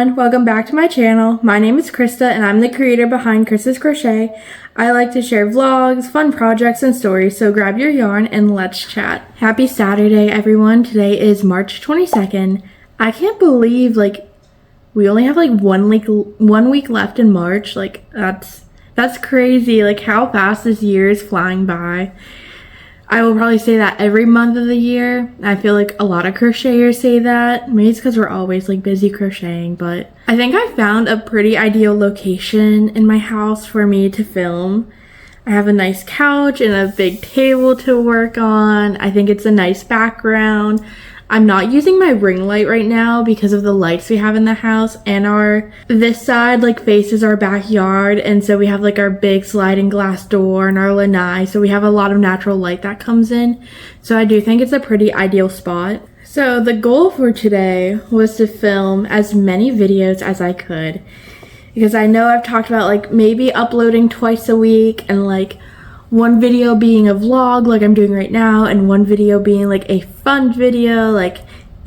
everyone, welcome back to my channel. My name is Krista and I'm the creator behind Krista's Crochet. I like to share vlogs, fun projects, and stories, so grab your yarn and let's chat. Happy Saturday everyone. Today is March 22nd. I can't believe we only have 1 week left in March. That's crazy, how fast this year is flying by. I will probably say that every month of the year. I feel like a lot of crocheters say that. Maybe it's because we're always busy crocheting, but I think I found a pretty ideal location in my house for me to film. I have a nice couch and a big table to work on. I think it's a nice background. I'm not using my ring light right now because of the lights we have in the house, and this side faces our backyard, and so we have our big sliding glass door and our lanai, so we have a lot of natural light that comes in. So I do think it's a pretty ideal spot. So the goal for today was to film as many videos as I could, because I know I've talked about maybe uploading twice a week, and one video being a vlog like I'm doing right now, and one video being a fun video,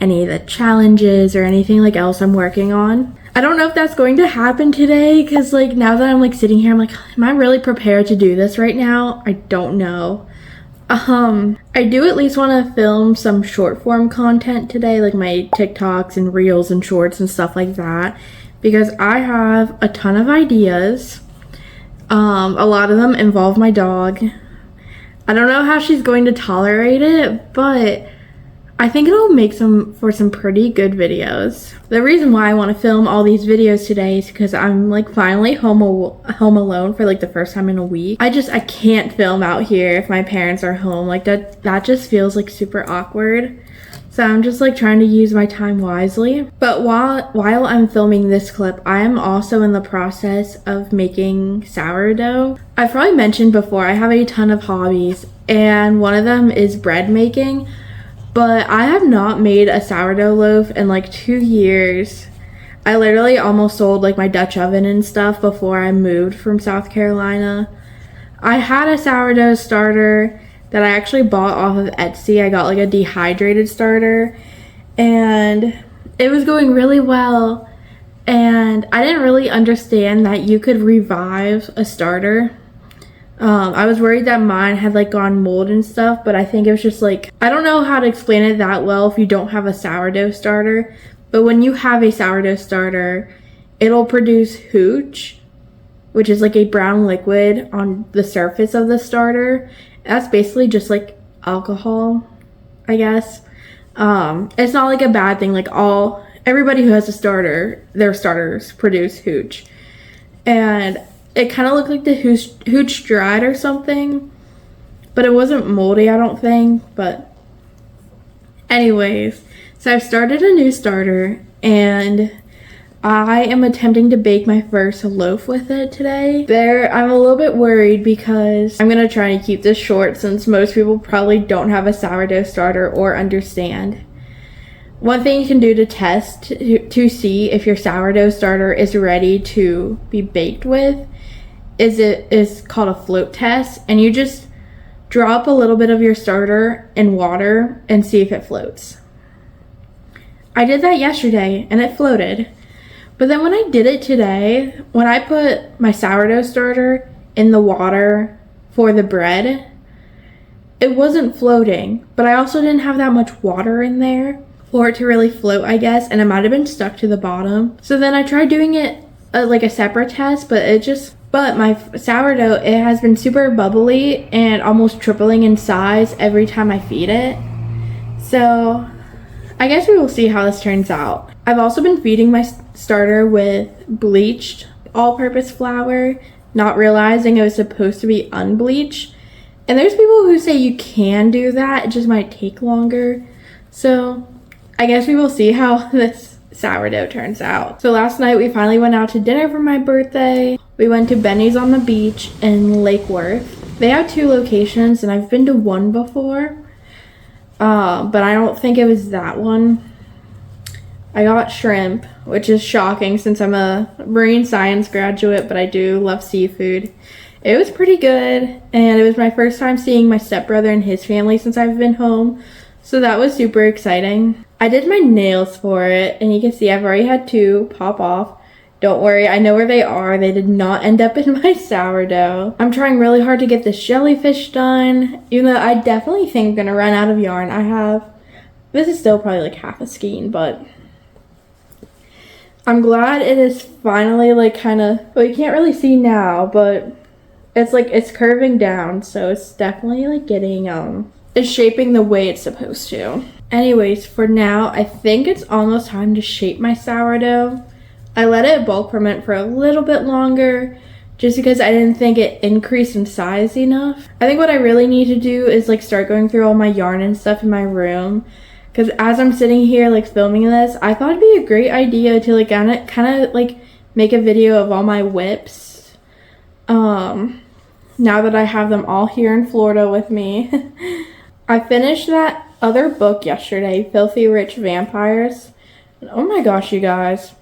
any of the challenges or anything else I'm working on. I don't know if that's going to happen today, because now that I'm sitting here, I'm am I really prepared to do this right now? I don't know. I do at least want to film some short form content today, my TikToks and reels and shorts and stuff like that, because I have a ton of ideas. A lot of them involve my dog. I don't know how she's going to tolerate it, but I think it'll make for some pretty good videos. The reason why I want to film all these videos today is because I'm finally home alone for the first time in a week. I can't film out here if my parents are home. That just feels super awkward. So I'm just trying to use my time wisely. But while I'm filming this clip, I am also in the process of making sourdough. I've probably mentioned before, I have a ton of hobbies, and one of them is bread making. But I have not made a sourdough loaf in 2 years. I literally almost sold my Dutch oven and stuff before I moved from South Carolina. I had a sourdough starter that I actually bought off of Etsy. I got a dehydrated starter, and it was going really well, and I didn't really understand that you could revive a starter. I was worried that mine had gone mold and stuff, but I think it was just I don't know how to explain it that well if you don't have a sourdough starter, but when you have a sourdough starter, it'll produce hooch, which is a brown liquid on the surface of the starter. That's basically just alcohol, I guess. It's not a bad thing. Everybody who has a starter, their starters produce hooch, and it kind of looked like the hooch dried or something, but it wasn't moldy, I don't think. But anyways, so I've started a new starter, and I am attempting to bake my first loaf with it today. I'm a little bit worried because I'm going to try and keep this short, since most people probably don't have a sourdough starter or understand. One thing you can do to test to see if your sourdough starter is ready to be baked with is called a float test, and you just drop a little bit of your starter in water and see if it floats. I did that yesterday and it floated. But then when I did it today, when I put my sourdough starter in the water for the bread, it wasn't floating, but I also didn't have that much water in there for it to really float, I guess, and it might have been stuck to the bottom. So then I tried doing it a separate test, but my sourdough, it has been super bubbly and almost tripling in size every time I feed it. So I guess we will see how this turns out. I've also been feeding my starter with bleached all-purpose flour, not realizing it was supposed to be unbleached. And there's people who say you can do that, it just might take longer. So I guess we will see how this sourdough turns out. So last night we finally went out to dinner for my birthday. We went to Benny's on the beach in Lake Worth. They have 2 locations, and I've been to one before. But I don't think it was that one. I got shrimp, which is shocking since I'm a marine science graduate, but I do love seafood. It was pretty good, and it was my first time seeing my stepbrother and his family since I've been home. So that was super exciting. I did my nails for it, and you can see I've already had 2 pop off. Don't worry, I know where they are. They did not end up in my sourdough. I'm trying really hard to get this jellyfish done, even though I definitely think I'm gonna run out of yarn. This is still probably like half a skein, but I'm glad it is finally like kind of, well, you can't really see now, but it's like, it's curving down, so it's definitely like getting, it's shaping the way it's supposed to. Anyways, for now, I think it's almost time to shape my sourdough. I let it bulk ferment for a little bit longer just because I didn't think it increased in size enough. I think what I really need to do is like start going through all my yarn and stuff in my room, because as I'm sitting here like filming this, I thought it'd be a great idea to like kind of like make a video of all my whips. Now that I have them all here in Florida with me. I finished that other book yesterday, Filthy Rich Vampires. And oh my gosh, you guys.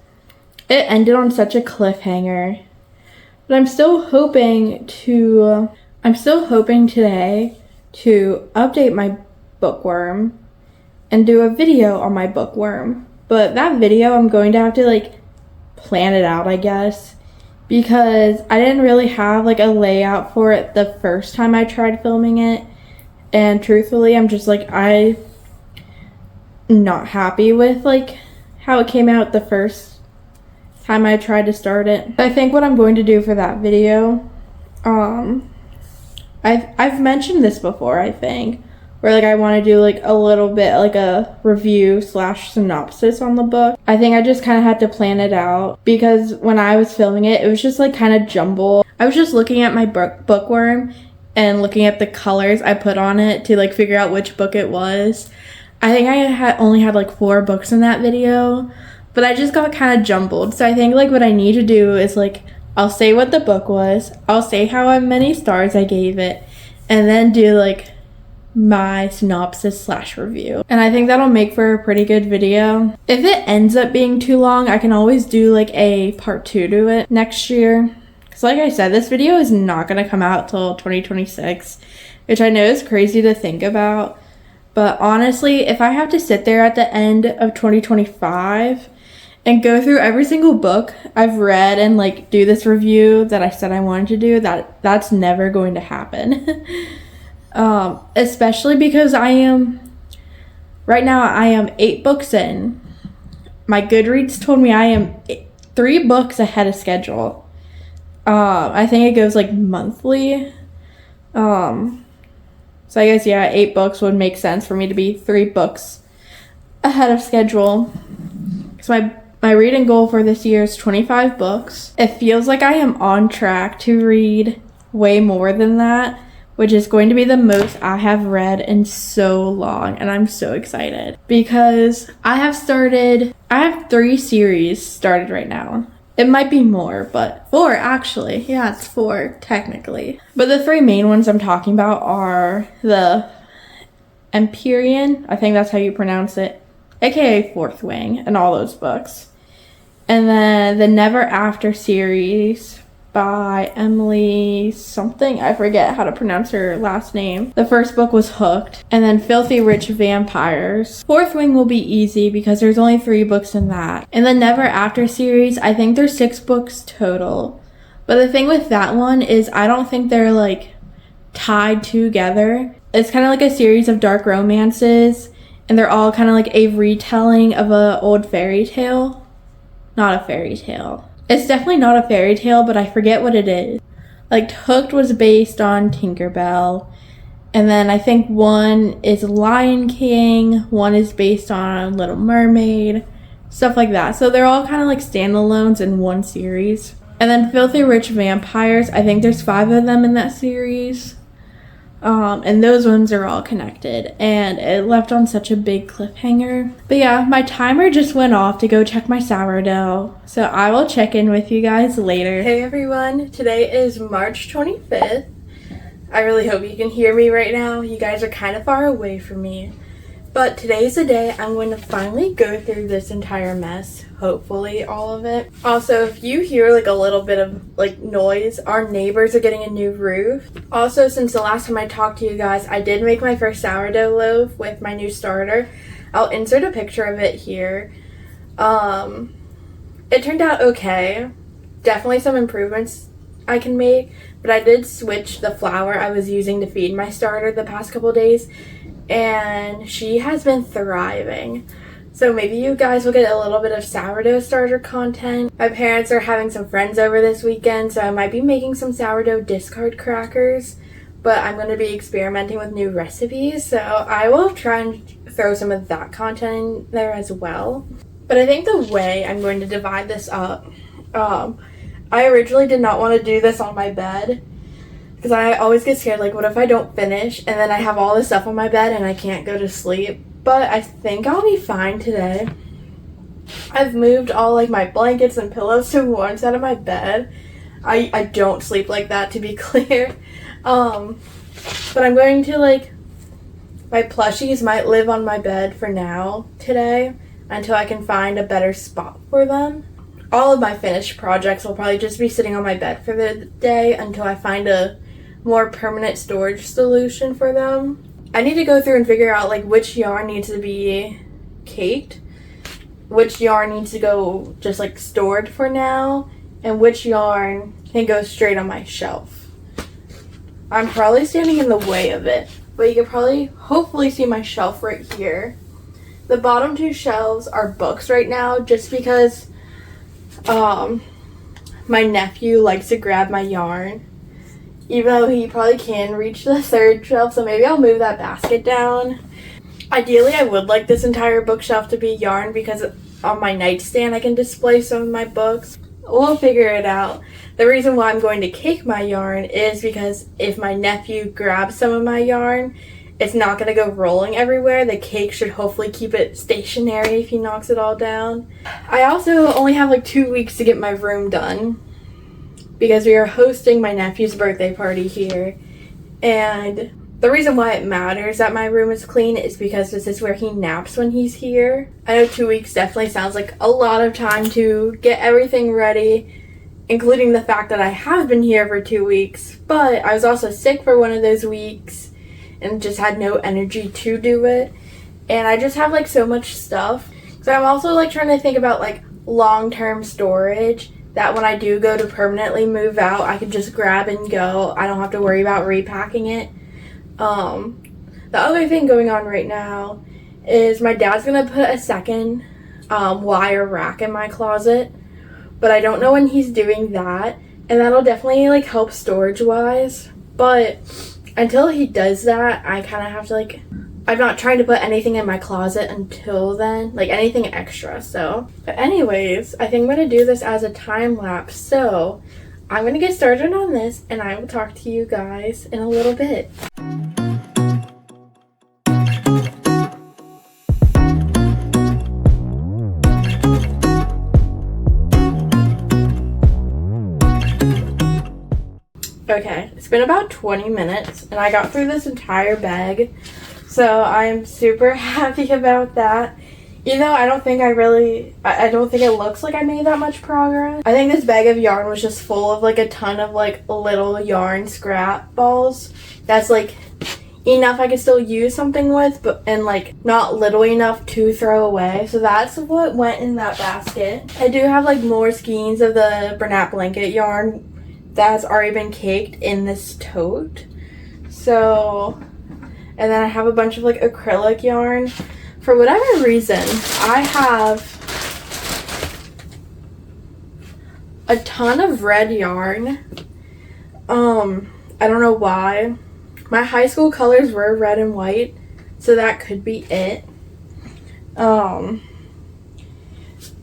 It ended on such a cliffhanger. But I'm still hoping today to update my bookworm and do a video on my bookworm. But that video, I'm going to have to like plan it out, I guess, because I didn't really have like a layout for it the first time I tried filming it. And truthfully, I'm just like, I'm not happy with like how it came out the first time I tried to start it. I think what I'm going to do for that video, I've mentioned this before, I think, where like I want to do like a little bit like a review / synopsis on the book. I think I just kind of had to plan it out because when I was filming it, it was just like kind of jumbled. I was just looking at my bookworm and looking at the colors I put on it to like figure out which book it was. I think I only had like 4 books in that video, but I just got kind of jumbled. So I think like what I need to do is like, I'll say what the book was, I'll say how many stars I gave it, and then do like my synopsis / review. And I think that'll make for a pretty good video. If it ends up being too long, I can always do like a part 2 to it next year. Because like I said, this video is not going to come out till 2026, which I know is crazy to think about. But honestly, if I have to sit there at the end of 2025 and go through every single book I've read and like do this review that I said I wanted to do, that's never going to happen. Especially because right now I am 8 books in. My Goodreads told me I am 3 books ahead of schedule. I think it goes like monthly. So I guess, yeah, 8 books would make sense for me to be 3 books ahead of schedule. So my reading goal for this year is 25 books. It feels like I am on track to read way more than that, which is going to be the most I have read in so long. And I'm so excited because I have 3 series started right now. It might be more, but 4 actually. Yeah, it's 4 technically. But the 3 main ones I'm talking about are the Empyrean, I think that's how you pronounce it, aka Fourth Wing, and all those books. And then the Never After series by Emily something. I forget how to pronounce her last name. The first book was Hooked. And then Filthy Rich Vampires. Fourth Wing will be easy because there's only 3 books in that. In the Never After series, I think there's 6 books total. But the thing with that one is I don't think they're like tied together. It's kind of like a series of dark romances, and they're all kind of like a retelling of an old fairy tale. Not a fairy tale. It's definitely not a fairy tale, but I forget what it is. Like, Hooked was based on Tinkerbell. And then I think one is Lion King. One is based on Little Mermaid. Stuff like that. So they're all kind of like standalones in one series. And then Filthy Rich Vampires. I think there's 5 of them in that series. And those ones are all connected, and it left on such a big cliffhanger. But yeah, my timer just went off to go check my sourdough, so I will check in with you guys later. Hey everyone, today is March 25th. I really hope you can hear me right now. You guys are kind of far away from me, But today's the day I'm going to finally go through this entire mess. Hopefully all of it. Also, if you hear like a little bit of like noise, our neighbors are getting a new roof. Also, since the last time I talked to you guys, I did make my first sourdough loaf with my new starter. I'll insert a picture of it here. It turned out okay. Definitely some improvements I can make, but I did switch the flour I was using to feed my starter the past couple days, and she has been thriving. So maybe you guys will get a little bit of sourdough starter content. My parents are having some friends over this weekend, so I might be making some sourdough discard crackers, but I'm going to be experimenting with new recipes, so I will try and throw some of that content in there as well. But I think the way I'm going to divide this up, I originally did not want to do this on my bed, because I always get scared, like what if I don't finish and then I have all this stuff on my bed and I can't go to sleep. But I think I'll be fine today. I've moved all like my blankets and pillows to one side of my bed. I don't sleep like that, to be clear. But I'm going to like, my plushies might live on my bed for now today until I can find a better spot for them. All of my finished projects will probably just be sitting on my bed for the day until I find a more permanent storage solution for them. I need to go through and figure out like which yarn needs to be caked, which yarn needs to go just like stored for now, and which yarn can go straight on my shelf. I'm probably standing in the way of it, but you can probably hopefully see my shelf right here. The bottom two shelves are books right now just because my nephew likes to grab my yarn, even though he probably can reach the third shelf, so maybe I'll move that basket down. Ideally, I would like this entire bookshelf to be yarn because on my nightstand I can display some of my books. We'll figure it out. The reason why I'm going to cake my yarn is because if my nephew grabs some of my yarn, it's not going to go rolling everywhere. The cake should hopefully keep it stationary if he knocks it all down. I also only have like 2 weeks to get my room done because we are hosting my nephew's birthday party here. And the reason why it matters that my room is clean is because this is where he naps when he's here. I know 2 weeks definitely sounds like a lot of time to get everything ready, including the fact that I have been here for 2 weeks, but I was also sick for one of those weeks and just had no energy to do it. And I just have like so much stuff. So I'm also like trying to think about like long-term storage that when I do go to permanently move out, I can just grab and go. I don't have to worry about repacking it. The other thing going on right now is my dad's gonna put a second wire rack in my closet, but I don't know when he's doing that, and that'll definitely like help storage wise. But until he does that, I kind of have to like, I'm not trying to put anything in my closet until then, like anything extra. So, but anyways, I think I'm going to do this as a time lapse. So I'm going to get started on this and I will talk to you guys in a little bit. Okay, it's been about 20 minutes and I got through this entire bag, so I'm super happy about that. Even though I don't think it looks like I made that much progress. I think this bag of yarn was just full of like a ton of like little yarn scrap balls. That's like enough I could still use something with, but and like not little enough to throw away. So that's what went in that basket. I do have like more skeins of the Bernat blanket yarn that's already been caked in this tote. So, and then I have a bunch of like acrylic yarn. For whatever reason, I have a ton of red yarn. I don't know why. My high school colors were red and white, so that could be it. And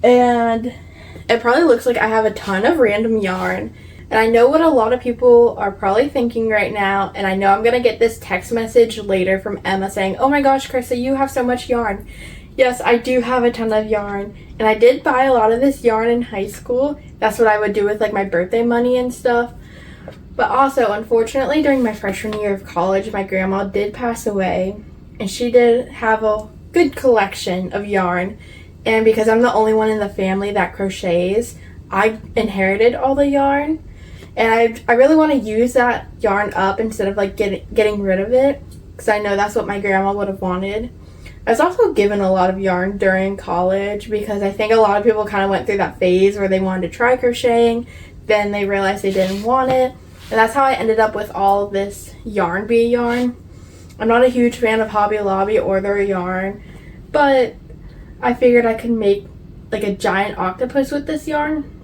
it probably looks like I have a ton of random yarn. And I know what a lot of people are probably thinking right now, and I know I'm going to get this text message later from Emma saying, "Oh my gosh, Krista, you have so much yarn." Yes, I do have a ton of yarn, and I did buy a lot of this yarn in high school. That's what I would do with like my birthday money and stuff. But also, unfortunately, during my freshman year of college, my grandma did pass away, and she did have good collection of yarn, and because I'm the only one in the family that crochets, I inherited all the yarn, and I really want to use that yarn up instead of like getting rid of it, because I know that's what my grandma would have wanted. I was also given a lot of yarn during college because I think a lot of people kind of went through that phase where they wanted to try crocheting, then they realized they didn't want it, and that's how I ended up with all of this yarn bee yarn. I'm not a huge fan of Hobby Lobby or their yarn, but I figured I could make like a giant octopus with this yarn.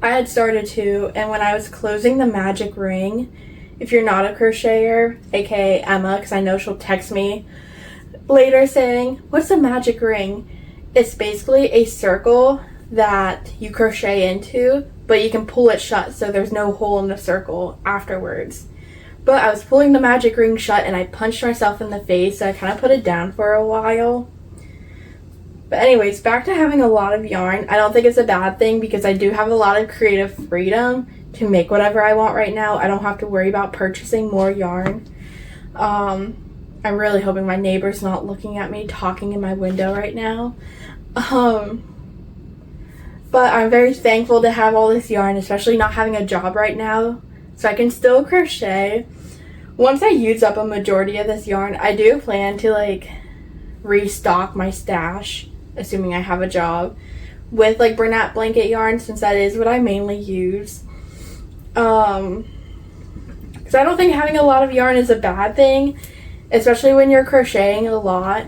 I had started to, and when I was closing the magic ring, if you're not a crocheter, aka Emma, because I know she'll text me later saying, what's a magic ring? It's basically a circle that you crochet into, but you can pull it shut so there's no hole in the circle afterwards. But I was pulling the magic ring shut and I punched myself in the face, so I kind of put it down for a while. But anyways, back to having a lot of yarn. I don't think it's a bad thing because I do have a lot of creative freedom to make whatever I want right now. I don't have to worry about purchasing more yarn. I'm really hoping my neighbor's not looking at me talking in my window right now. But I'm very thankful to have all this yarn, especially not having a job right now, so I can still crochet. Once I use up a majority of this yarn, I do plan to like restock my stash, assuming I have a job, with like Bernat blanket yarn, since that is what I mainly use. Because I don't think having a lot of yarn is a bad thing, especially when you're crocheting a lot.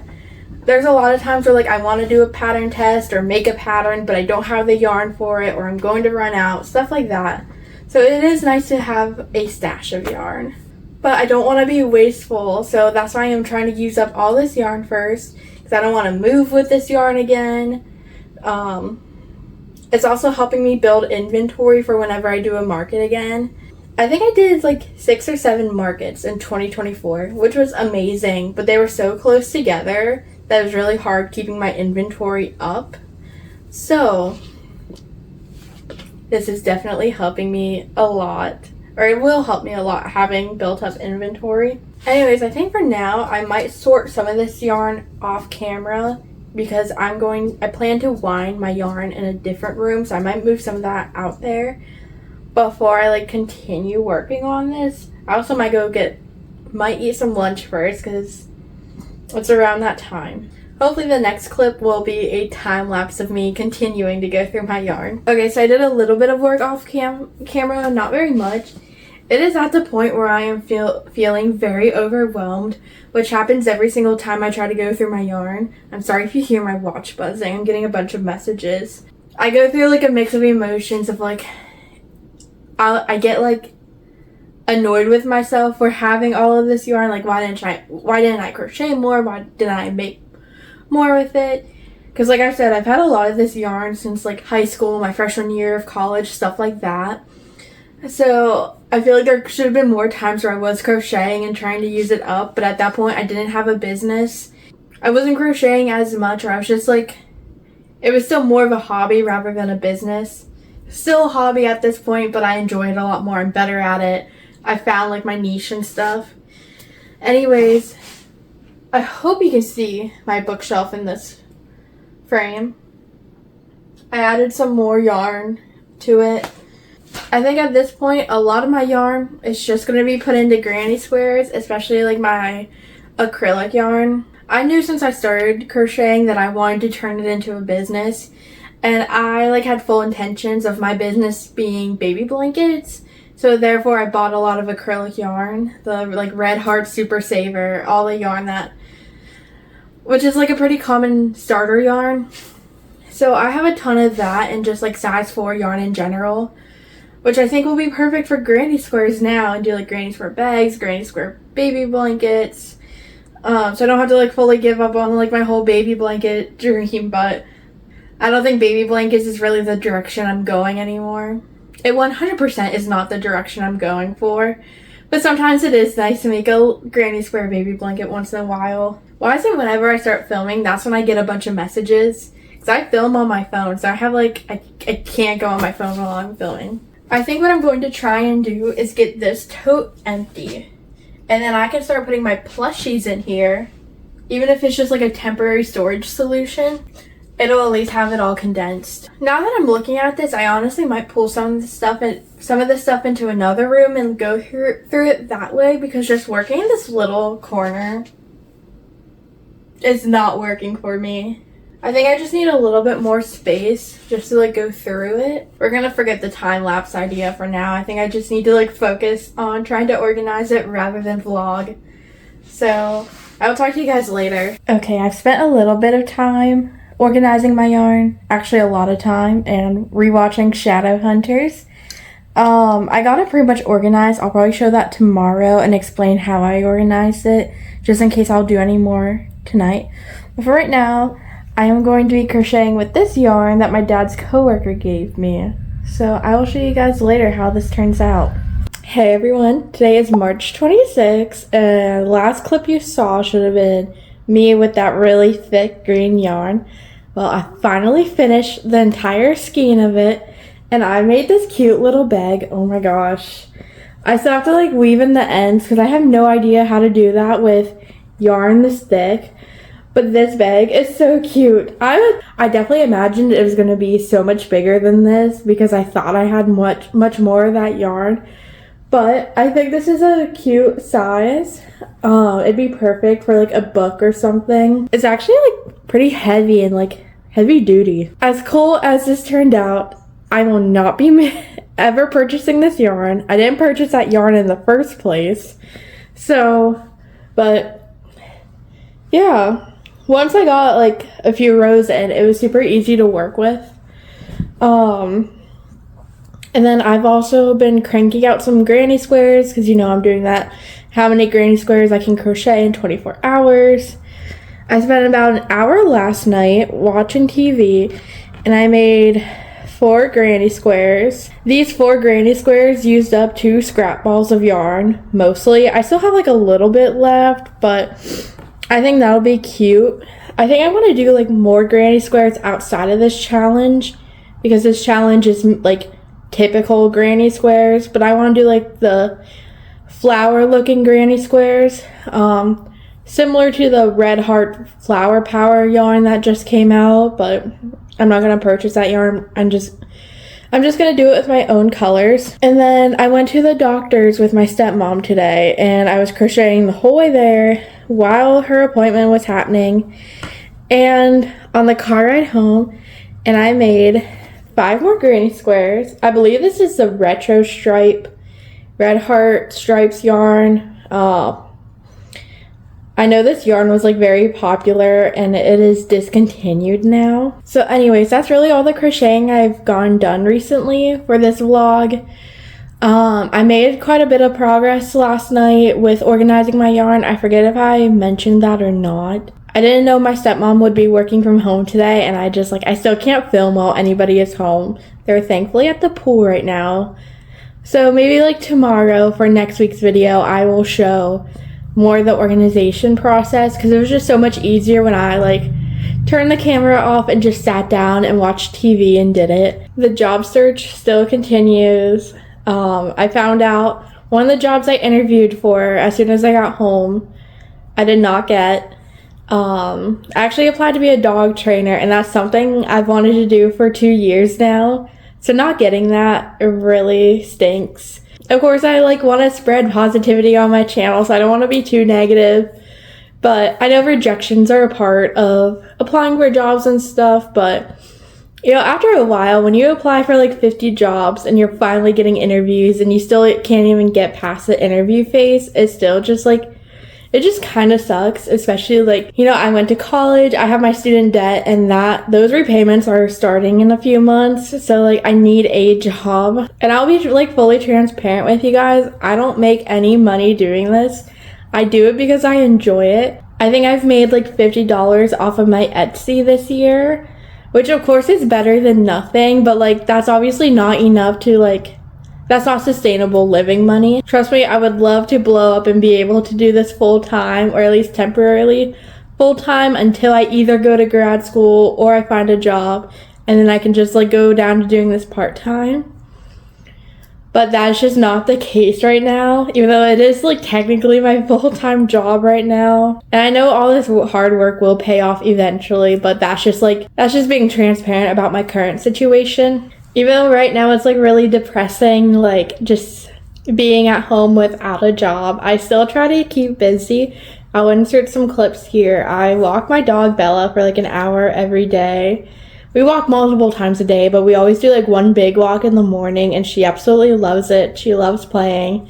There's a lot of times where like I want to do a pattern test or make a pattern, but I don't have the yarn for it, or I'm going to run out, stuff like that. So it is nice to have a stash of yarn. But I don't want to be wasteful, so that's why I'm trying to use up all this yarn first, because I don't want to move with this yarn again. It's also helping me build inventory for whenever I do a market again. I think I did like 6 or 7 markets in 2024, which was amazing, but they were so close together that it was really hard keeping my inventory up. So this is definitely helping me a lot, or it will help me a lot having built up inventory. Anyways, I think for now I might sort some of this yarn off camera because I plan to wind my yarn in a different room, so I might move some of that out there before I like continue working on this. I also might eat some lunch first because it's around that time. Hopefully the next clip will be a time lapse of me continuing to go through my yarn. Okay, so I did a little bit of work off camera, not very much. It is at the point where I am feeling very overwhelmed, which happens every single time I try to go through my yarn. I'm sorry if you hear my watch buzzing. I'm getting a bunch of messages. I go through like a mix of emotions of like, I get like annoyed with myself for having all of this yarn. Like, why didn't I crochet more? Why didn't I make more with it? Because like I said, I've had a lot of this yarn since like high school, my freshman year of college, stuff like that. So I feel like there should have been more times where I was crocheting and trying to use it up, but at that point I didn't have a business. I wasn't crocheting as much, or I was just like, it was still more of a hobby rather than a business. Still a hobby at this point, but I enjoy it a lot more. I'm better at it. I found like my niche and stuff. Anyways, I hope you can see my bookshelf in this frame. I added some more yarn to it. I think at this point, a lot of my yarn is just going to be put into granny squares, especially like my acrylic yarn. I knew since I started crocheting that I wanted to turn it into a business, and I like had full intentions of my business being baby blankets. So therefore I bought a lot of acrylic yarn, the like Red Heart Super Saver, all the yarn which is like a pretty common starter yarn. So I have a ton of that and just like size 4 yarn in general, which I think will be perfect for granny squares now, and do like granny square bags, granny square baby blankets. So I don't have to like fully give up on like my whole baby blanket dream, but I don't think baby blankets is really the direction I'm going anymore. It 100% is not the direction I'm going for, but sometimes it is nice to make a granny square baby blanket once in a while. Why is it whenever I start filming, that's when I get a bunch of messages? Because I film on my phone, so I have like, I can't go on my phone while I'm filming. I think what I'm going to try and do is get this tote empty, and then I can start putting my plushies in here, even if it's just like a temporary storage solution, it'll at least have it all condensed. Now that I'm looking at this, I honestly might pull some of this stuff into another room and go through it that way, because just working in this little corner is not working for me. I think I just need a little bit more space just to like go through it. We're gonna forget the time-lapse idea for now. I think I just need to like focus on trying to organize it rather than vlog. So I will talk to you guys later. Okay, I've spent a little bit of time organizing my yarn, actually a lot of time, and rewatching Shadow Hunters. I got it pretty much organized. I'll probably show that tomorrow and explain how I organized it, just in case I'll do any more tonight. But for right now, I am going to be crocheting with this yarn that my dad's coworker gave me. So I will show you guys later how this turns out. Hey everyone, today is March 26th, and the last clip you saw should have been me with that really thick green yarn. Well, I finally finished the entire skein of it, and I made this cute little bag. Oh my gosh. I still have to like weave in the ends because I have no idea how to do that with yarn this thick. But this bag is so cute. I definitely imagined it was going to be so much bigger than this because I thought I had much more of that yarn. But I think this is a cute size. It'd be perfect for like a book or something. It's actually like pretty heavy and like heavy duty. As cool as this turned out, I will not be ever purchasing this yarn. I didn't purchase that yarn in the first place. So, but yeah. Once I got like a few rows in, it was super easy to work with. And then I've also been cranking out some granny squares because you know I'm doing that. How many granny squares I can crochet in 24 hours. I spent about an hour last night watching TV and I made 4 granny squares. These 4 granny squares used up 2 scrap balls of yarn, mostly. I still have like a little bit left, but I think that'll be cute. I think I want to do like more granny squares outside of this challenge because this challenge is like typical granny squares, but I want to do like the flower looking granny squares, similar to the Red Heart Flower Power yarn that just came out, but I'm not going to purchase that yarn. I'm just going to do it with my own colors. And then I went to the doctor's with my stepmom today, and I was crocheting the whole way there while her appointment was happening and on the car ride home, and I made 5 more granny squares. I believe this is the Retro Stripe Red Heart Stripes yarn. I know this yarn was like very popular and it is discontinued now. So anyways, that's really all the crocheting I've done recently for this vlog. I made quite a bit of progress last night with organizing my yarn. I forget if I mentioned that or not. I didn't know my stepmom would be working from home today, and I still can't film while anybody is home. They're thankfully at the pool right now. So maybe like tomorrow for next week's video, I will show more of the organization process because it was just so much easier when I like turned the camera off and just sat down and watched TV and did it. The job search still continues. I found out one of the jobs I interviewed for as soon as I got home, I did not get. I actually applied to be a dog trainer, and that's something I've wanted to do for 2 years now. So not getting that, it really stinks. Of course, I like want to spread positivity on my channel, so I don't want to be too negative. But I know rejections are a part of applying for jobs and stuff, but you know, after a while, when you apply for like 50 jobs and you're finally getting interviews and you still can't even get past the interview phase, it's still just like, it just kind of sucks, especially like, you know, I went to college, I have my student debt, and those repayments are starting in a few months. So like I need a job, and I'll be like fully transparent with you guys. I don't make any money doing this. I do it because I enjoy it. I think I've made like $50 off of my Etsy this year, which of course is better than nothing, but like that's obviously not enough to like, that's not sustainable living money. Trust me, I would love to blow up and be able to do this full time, or at least temporarily full time, until I either go to grad school or I find a job, and then I can just like go down to doing this part time. But that's just not the case right now, even though it is like technically my full-time job right now. And I know all this hard work will pay off eventually, but that's just being transparent about my current situation. Even though right now it's like really depressing, like just being at home without a job, I still try to keep busy. I'll insert some clips here. I walk my dog Bella for like an hour every day. We walk multiple times a day, but we always do like one big walk in the morning, and she absolutely loves it. She loves playing.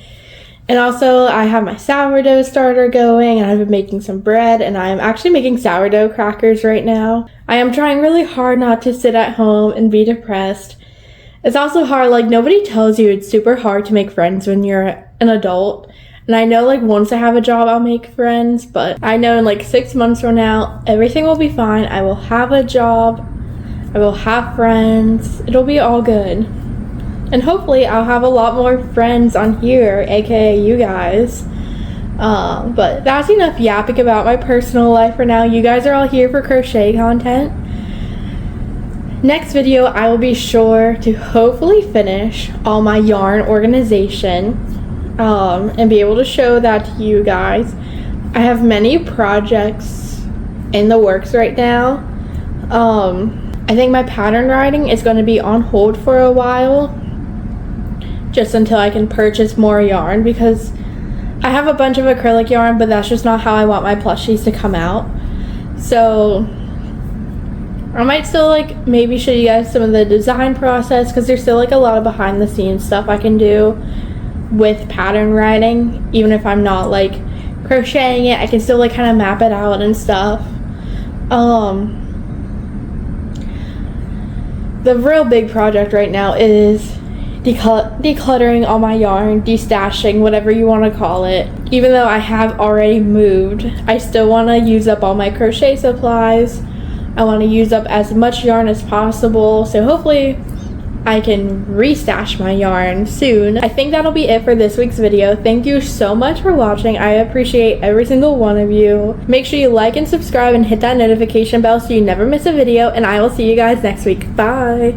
And also I have my sourdough starter going, and I've been making some bread, and I'm actually making sourdough crackers right now. I am trying really hard not to sit at home and be depressed. It's also hard, like nobody tells you it's super hard to make friends when you're an adult. And I know like once I have a job, I'll make friends, but I know in like 6 months from now, everything will be fine. I will have a job. I will have friends. It'll be all good. And hopefully I'll have a lot more friends on here, aka you guys. But that's enough yapping about my personal life for now. You guys are all here for crochet content. Next video, I will be sure to hopefully finish all my yarn organization and be able to show that to you guys. I have many projects in the works right now. I think my pattern writing is going to be on hold for a while, just until I can purchase more yarn, because I have a bunch of acrylic yarn, but that's just not how I want my plushies to come out. So I might still like maybe show you guys some of the design process, because there's still like a lot of behind the scenes stuff I can do with pattern writing. Even if I'm not like crocheting it, I can still like kind of map it out and stuff. The real big project right now is decluttering all my yarn, destashing, whatever you want to call it. Even though I have already moved, I still want to use up all my crochet supplies. I want to use up as much yarn as possible, so hopefully I can restash my yarn soon. I think that'll be it for this week's video. Thank you so much for watching. I appreciate every single one of you. Make sure you like and subscribe and hit that notification bell so you never miss a video, and I will see you guys next week. Bye!